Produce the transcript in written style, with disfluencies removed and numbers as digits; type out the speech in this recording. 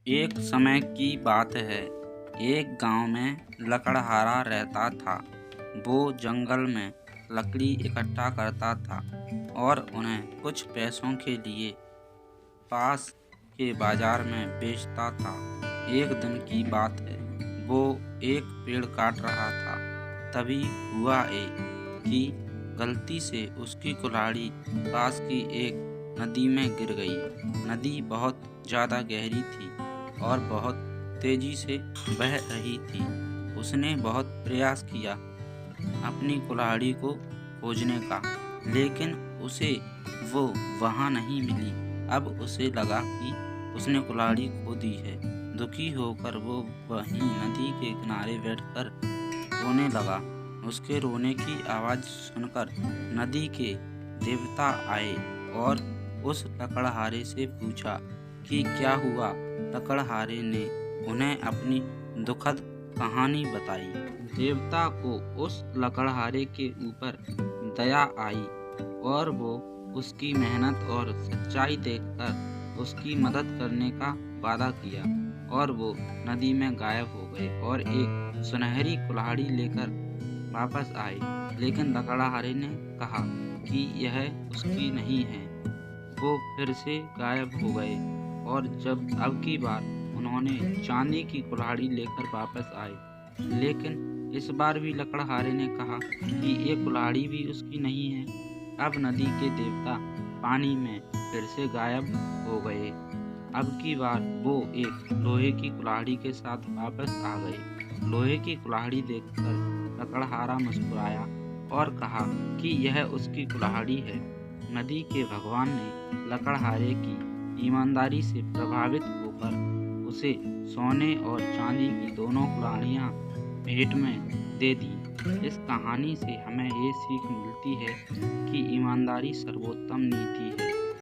एक समय की बात है। एक गांव में लकड़हारा रहता था। वो जंगल में लकड़ी इकट्ठा करता था और उन्हें कुछ पैसों के लिए पास के बाजार में बेचता था। एक दिन की बात है। वो एक पेड़ काट रहा था। तभी हुआ कि गलती से उसकी कुल्हाड़ी पास की एक नदी में गिर गई। नदी बहुत ज़्यादा गहरी थी और बहुत तेजी से बह रही थी। उसने बहुत प्रयास किया अपनी कुल्हाड़ी को खोजने का, लेकिन उसे वो वहाँ नहीं मिली। अब उसे लगा कि उसने कुल्हाड़ी खो दी है। दुखी होकर वो वहीं नदी के किनारे बैठकर रोने लगा। उसके रोने की आवाज़ सुनकर नदी के देवता आए और उस लकड़हारे से पूछा कि क्या हुआ। लकड़हारे ने उन्हें अपनी दुखद कहानी बताई। देवता को उस लकड़हारे के ऊपर दया आई और वो उसकी मेहनत और सच्चाई देखकर उसकी मदद करने का वादा किया और वो नदी में गायब हो गए और एक सुनहरी कुल्हाड़ी लेकर वापस आए। लेकिन लकड़हारे ने कहा कि यह उसकी नहीं है। वो फिर से गायब हो गए और जब अब की बार उन्होंने चांदी की कुल्हाड़ी लेकर वापस आए, लेकिन इस बार भी लकड़हारे ने कहा कि ये कुल्हाड़ी भी उसकी नहीं है। अब नदी के देवता पानी में फिर से गायब हो गए। अब की बार वो एक लोहे की कुल्हाड़ी के साथ वापस आ गए। लोहे की कुल्हाड़ी देखकर लकड़हारा मुस्कुराया और कहा कि यह उसकी कुल्हाड़ी है। नदी के भगवान ने लकड़हारे की ईमानदारी से प्रभावित होकर उसे सोने और चांदी की दोनों कुल्हाड़ियाँ भेंट में दे दी। इस कहानी से हमें ये सीख मिलती है कि ईमानदारी सर्वोत्तम नीति है।